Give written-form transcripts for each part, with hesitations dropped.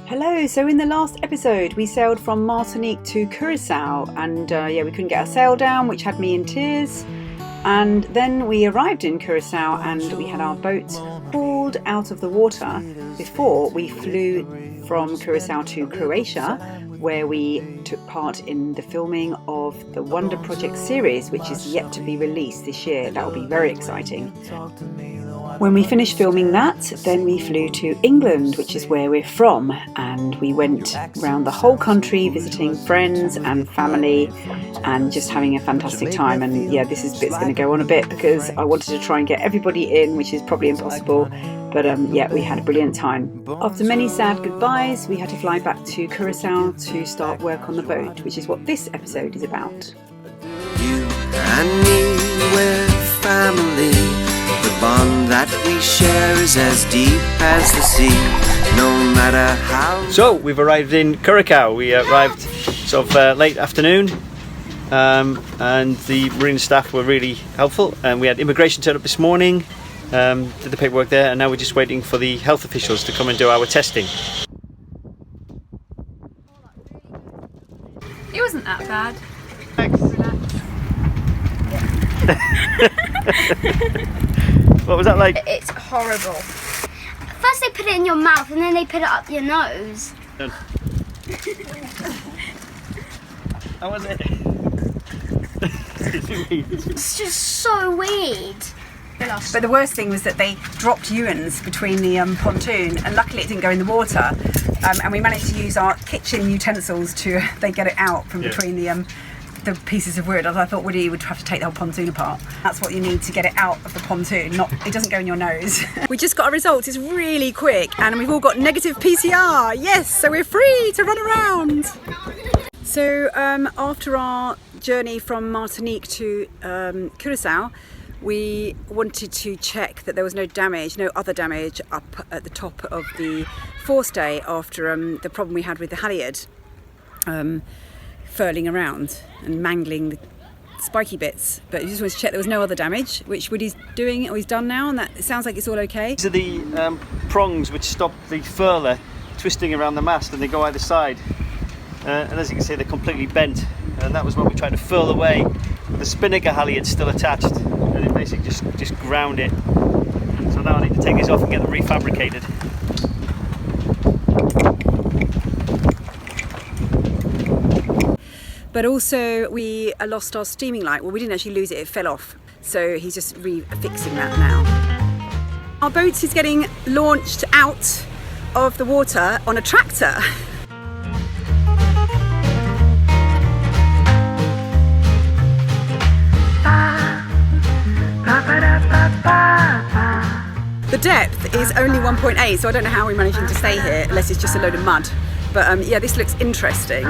Hello, so in the last episode we sailed from Martinique to Curaçao and we couldn't get our sail down, which had me in tears. And then we arrived in Curaçao and we had our boat hauled out of the water before we flew from Curaçao to Croatia, where we took part in the filming of the Wonder Project series, which is yet to be released this year. That will be very exciting. When we finished filming that, then we flew to England, which is where we're from, and we went around the whole country visiting friends and family and just having a fantastic time. And yeah, this bit's going to go on a bit because I wanted to try and get everybody in, which is probably impossible. But we had a brilliant time. After many sad goodbyes, we had to fly back to Curaçao to start work on the boat, which is what this episode is about. You and me, we're family. The bond that we share is as deep as the sea, no matter how... So, we've arrived in Curacao. We arrived sort of late afternoon, and the marine staff were really helpful. And we had immigration turn up this morning, did the paperwork there, and now we're just waiting for the health officials to come and do our testing. It wasn't that bad. Thanks. What was that like? It's horrible. First they put it in your mouth and then they put it up your nose. How was it? It's just so weird. But the worst thing was that they dropped Ewans between the pontoon, and luckily it didn't go in the water. And we managed to use our kitchen utensils to they get it out from between the pieces of wood. As I thought Woody would have to take the whole pontoon apart. That's what you need to get it out of the pontoon. It doesn't go in your nose. We just got our results. It's really quick, and we've all got negative PCR. Yes, so we're free to run around. So after our journey from Martinique to Curaçao, we wanted to check that there was no other damage up at the top of the forestay after the problem we had with the halyard furling around and mangling the spiky bits. But we just wanted to check there was no other damage, which Woody's doing, or he's done now, and that it sounds like it's all okay. These are the prongs which stop the furler twisting around the mast, and they go either side. And as you can see, they're completely bent, and that was when we tried to furl away. The spinnaker halyard's still attached, and it basically just ground it. So now I need to take these off and get them refabricated. But also we lost our steaming light. Well, we didn't actually lose it, it fell off. So he's just fixing that now. Our boat is getting launched out of the water on a tractor. The depth is only 1.8, so I don't know how we're managing to stay here unless it's just a load of mud. But yeah, this looks interesting.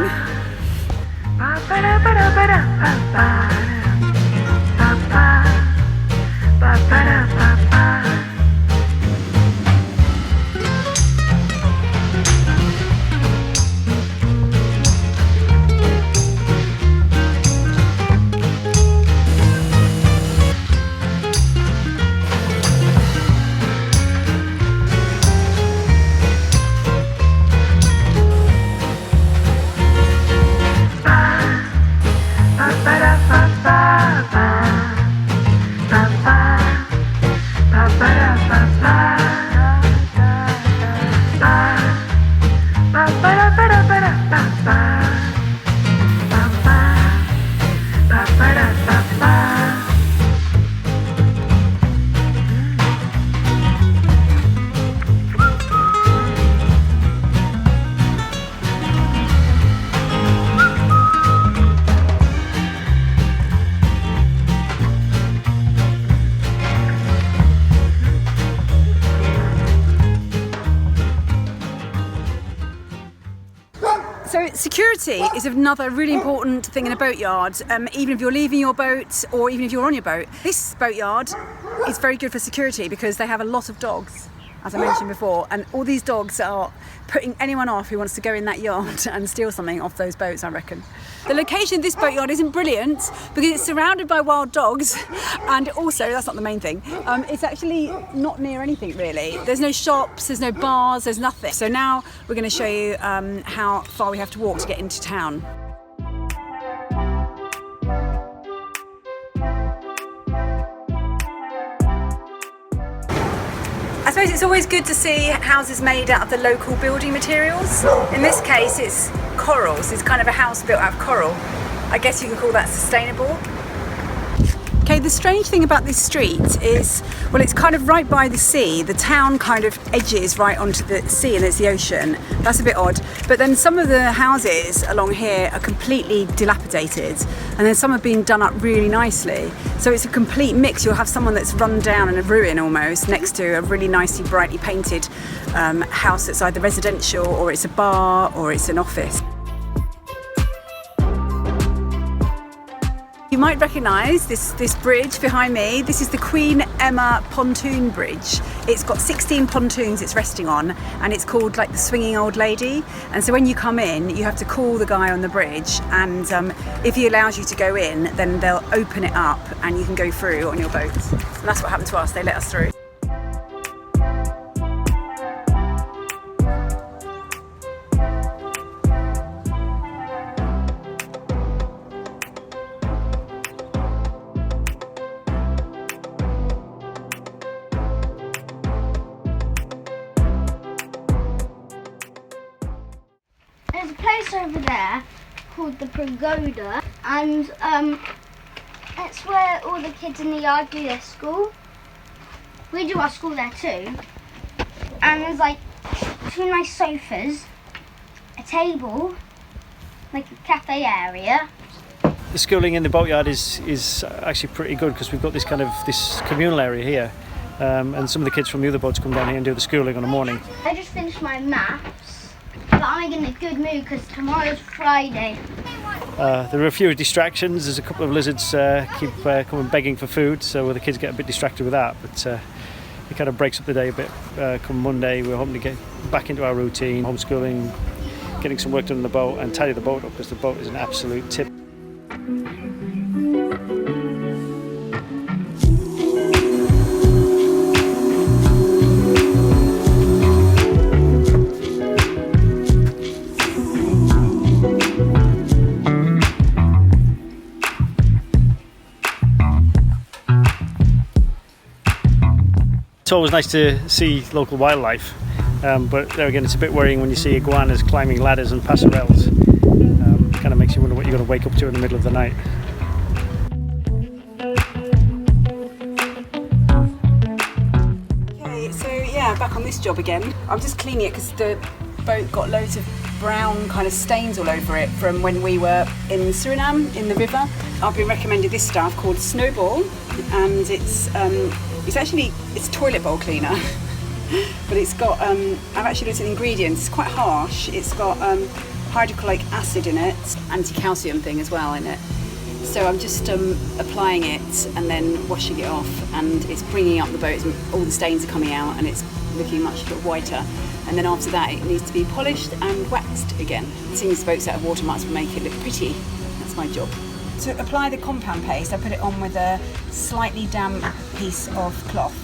So security is another really important thing in a boatyard, even if you're leaving your boat or even if you're on your boat. This boatyard is very good for security because they have a lot of dogs. as I mentioned before, and all these dogs are putting anyone off who wants to go in that yard and steal something off those boats, I reckon. The location of this boatyard isn't brilliant because it's surrounded by wild dogs, and also, that's not the main thing, it's actually not near anything really. There's no shops, there's no bars, there's nothing. So now we're going to show you how far we have to walk to get into town. I suppose it's always good to see houses made out of the local building materials. In this case, it's corals. It's kind of a house built out of coral. I guess you can call that sustainable. Okay, the strange thing about this street is, well, it's kind of right by the sea. The town kind of edges right onto the sea and there's the ocean. That's a bit odd. But then some of the houses along here are completely dilapidated, and then some are being done up really nicely. So it's a complete mix. You'll have someone that's run down in a ruin almost next to a really nicely, brightly painted house that's either residential or it's a bar or it's an office. You might recognise this bridge behind me. This is the Queen Emma pontoon bridge. It's got 16 pontoons it's resting on, and it's called like the Swinging Old Lady. And so when you come in, you have to call the guy on the bridge, and if he allows you to go in, then they'll open it up and you can go through on your boat. And that's what happened to us. They let us through. There's a place over there called the Pagoda, and it's where all the kids in the yard do their school. We do our school there too. And there's like 2 nice sofas, a table, like a cafe area. The schooling in the boatyard is actually pretty good because we've got this communal area here, and some of the kids from the other boats come down here and do the schooling on a morning. I just finished my maths, but I'm in a good mood because tomorrow's Friday. There are a few distractions. There's a couple of lizards keep coming begging for food, so the kids get a bit distracted with that, but it kind of breaks up the day a bit. Come Monday, we're hoping to get back into our routine, homeschooling, getting some work done on the boat and tidy the boat up because the boat is an absolute tip. It's always nice to see local wildlife, but there again it's a bit worrying when you see iguanas climbing ladders and passerelles. Kind of makes you wonder what you're going to wake up to in the middle of the night. Okay, so yeah, back on this job again. I'm just cleaning it because the boat got loads of brown kind of stains all over it from when we were in Suriname in the river. I've been recommended this stuff called Snowball, and it's toilet bowl cleaner. But it's got I've actually looked at the ingredients. It's quite harsh. It's got hydrochloric acid in it, anti-calcium thing as well in it. So I'm just applying it and then washing it off, and it's bringing up the boat. All the stains are coming out and it's looking much whiter. And then after that it needs to be polished and waxed again. Seeing the boats out of water might as well make it look pretty. That's my job. To apply the compound paste, I put it on with a slightly damp piece of cloth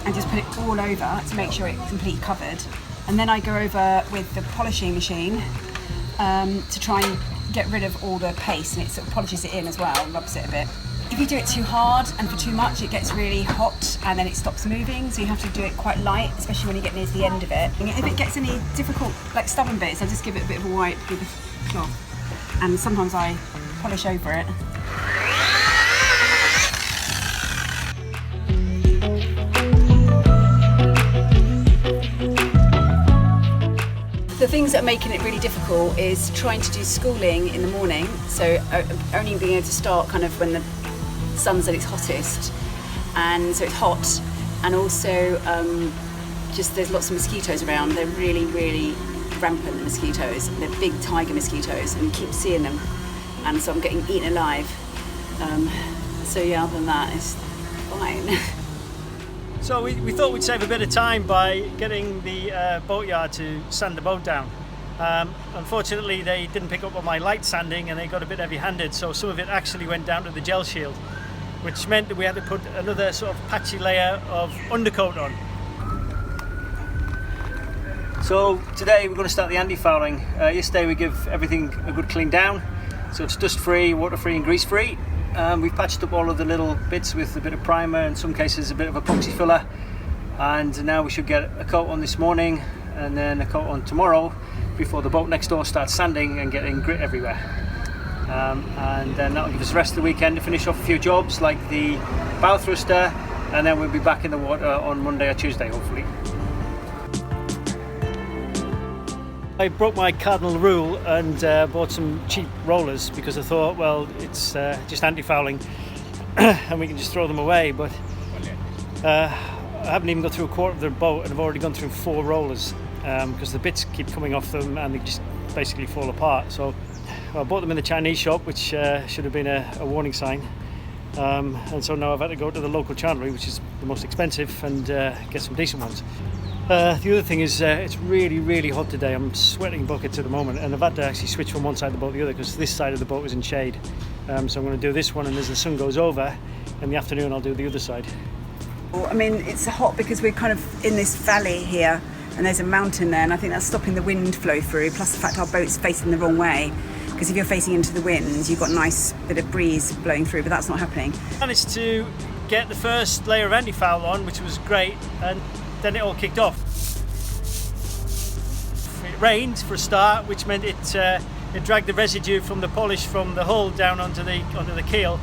and just put it all over to make sure it's completely covered. And then I go over with the polishing machine to try and get rid of all the paste, and it sort of polishes it in as well, rubs it a bit. If you do it too hard and for too much, it gets really hot and then it stops moving, so you have to do it quite light, especially when you get near the end of it. And if it gets any difficult, like stubborn bits, I just give it a bit of a wipe with the cloth, and sometimes I polish over it. The things that are making it really difficult is trying to do schooling in the morning, so only being able to start kind of when the sun's at its hottest, and so it's hot, and also just there's lots of mosquitoes around. They're really, really rampant, the mosquitoes. They're big tiger mosquitoes, and you keep seeing them, and so I'm getting eaten alive. So yeah, other than that, it's fine. So we thought we'd save a bit of time by getting the Boatyard to sand the boat down. Unfortunately, they didn't pick up on my light sanding and they got a bit heavy-handed, so some of it actually went down to the gel shield, which meant that we had to put another sort of patchy layer of undercoat on. So today we're going to start the anti-fouling. Yesterday we give everything a good clean down, so it's dust-free, water-free and grease-free. We've patched up all of the little bits with a bit of primer, in some cases a bit of epoxy filler, and now we should get a coat on this morning and then a coat on tomorrow before the boat next door starts sanding and getting grit everywhere. And then that'll give us the rest of the weekend to finish off a few jobs like the bow thruster, and then we'll be back in the water on Monday or Tuesday hopefully. I broke my cardinal rule and bought some cheap rollers because I thought, well, it's just anti-fouling and we can just throw them away, but I haven't even got through a quarter of the boat and I've already gone through 4 rollers because the bits keep coming off them and they just basically fall apart. So I bought them in the Chinese shop, which should have been a warning sign, and so now I've had to go to the local chandlery, which is the most expensive, and get some decent ones. The other thing is it's really hot today. I'm sweating buckets at the moment, and I've had to actually switch from one side of the boat to the other because this side of the boat is in shade. So I'm going to do this one, and as the sun goes over in the afternoon I'll do the other side. I mean, it's hot because we're kind of in this valley here and there's a mountain there, and I think that's stopping the wind flow through, plus the fact our boat's facing the wrong way, because if you're facing into the wind you've got a nice bit of breeze blowing through, but that's not happening. I managed to get the first layer of anti-foul on, which was great, and then it all kicked off. It rained for a start, which meant it dragged the residue from the polish from the hull down onto the keel,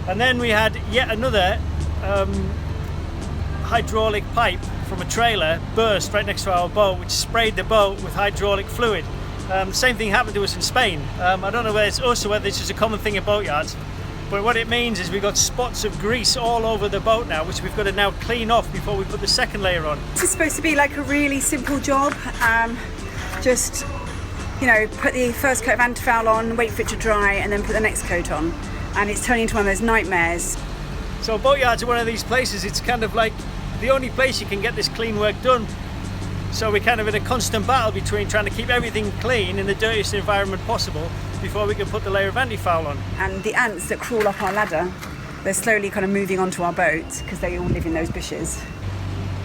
and then we had yet another hydraulic pipe from a trailer burst right next to our boat, which sprayed the boat with hydraulic fluid. The same thing happened to us in Spain. I don't know whether it's us or whether this is a common thing in boatyards, but what it means is we've got spots of grease all over the boat now, which we've got to now clean off before we put the second layer on. This is supposed to be like a really simple job. Just, you know, put the first coat of anti-foul on, wait for it to dry, and then put the next coat on. And it's turning into one of those nightmares. So boatyards are one of these places, it's kind of like the only place you can get this clean work done. So we're kind of in a constant battle between trying to keep everything clean in the dirtiest environment possible before we can put the layer of anti-foul on. And the ants that crawl up our ladder, they're slowly kind of moving onto our boat because they all live in those bushes.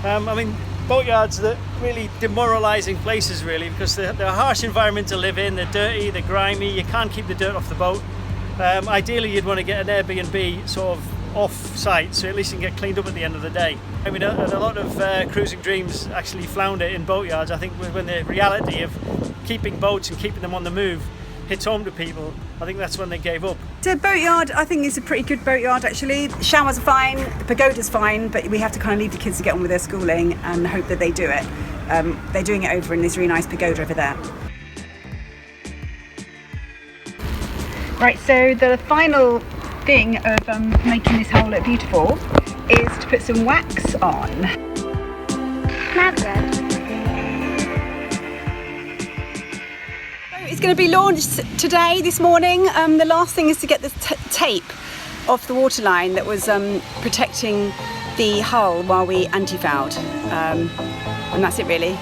I mean, boatyards are really demoralising places really, because they're a harsh environment to live in, they're dirty, they're grimy, you can't keep the dirt off the boat. Ideally you'd want to get an Airbnb sort of off-site, so at least you can get cleaned up at the end of the day. I mean, a lot of cruising dreams actually flounder in boatyards. I think when the reality of keeping boats and keeping them on the move hits home to people, I think that's when they gave up. So boatyard, I think, is a pretty good boatyard actually. The showers are fine, the pagoda's fine, but we have to kind of leave the kids to get on with their schooling and hope that they do it. They're doing it over in this really nice pagoda over there. Right, so the final thing of making this hole look beautiful is to put some wax on. It's going to be launched today, this morning. The last thing is to get the tape off the waterline that was protecting the hull while we anti-fouled, and that's it really.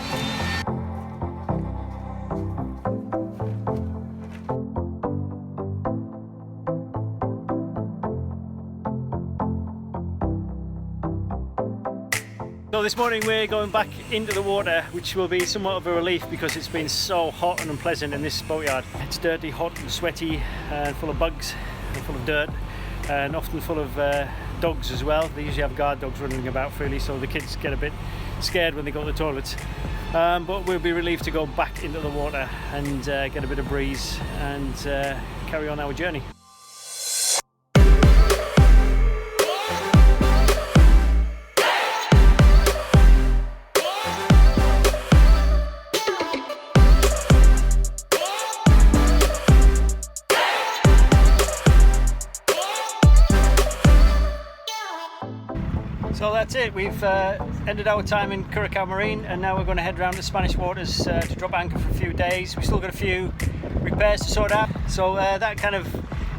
So this morning we're going back into the water, which will be somewhat of a relief because it's been so hot and unpleasant in this boatyard. It's dirty, hot and sweaty and full of bugs and full of dirt and often full of dogs as well. They usually have guard dogs running about freely, so the kids get a bit scared when they go to the toilets. But we'll be relieved to go back into the water and get a bit of breeze and carry on our journey. So that's it, we've ended our time in Curacao Marine and now we're going to head around to Spanish waters to drop anchor for a few days. We've still got a few repairs to sort out, so that kind of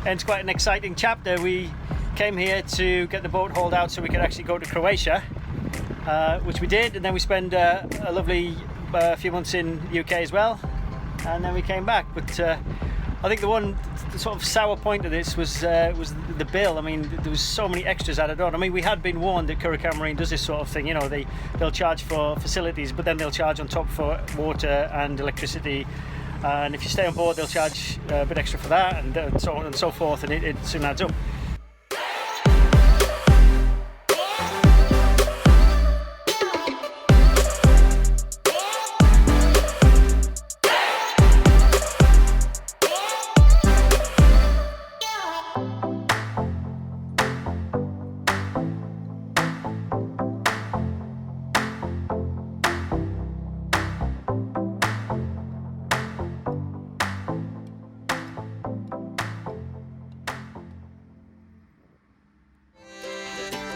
ends quite an exciting chapter. We came here to get the boat hauled out so we could actually go to Croatia, which we did, and then we spent a lovely few months in the UK as well, and then we came back. But I think the sort of sour point of this was the bill. I mean, there was so many extras added on. I mean, we had been warned that Curacao Marine does this sort of thing. You know, they'll charge for facilities, but then they'll charge on top for water and electricity. And if you stay on board, they'll charge a bit extra for that, and so on and so forth, and it soon adds up.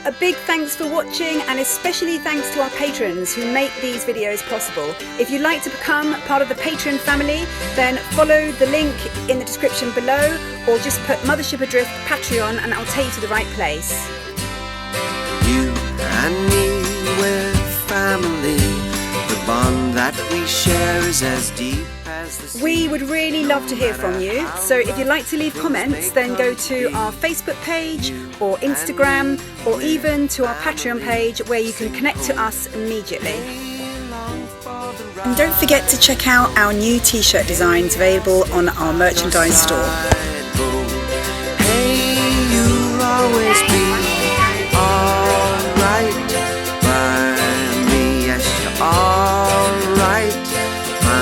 A big thanks for watching, and especially thanks to our patrons who make these videos possible. If you'd like to become part of the Patreon family, then follow the link in the description below, or just put Mothership Adrift Patreon and I'll take you to the right place. You and me, we're family. The bond that we share is as deep as the sea. We would really love to hear from you, so if you'd like to leave comments, then go to our Facebook page or Instagram, or even to our Patreon page where you can connect to us immediately. And don't forget to check out our new t-shirt designs available on our merchandise store. Hey, you'll always be alright by me. Yes, you're alright by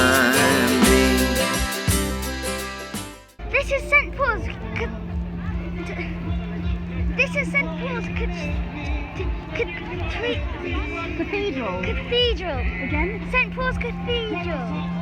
me. This is St. Paul's. This is St. Paul's Cathedral. Cathedral. Again? St. Paul's Cathedral.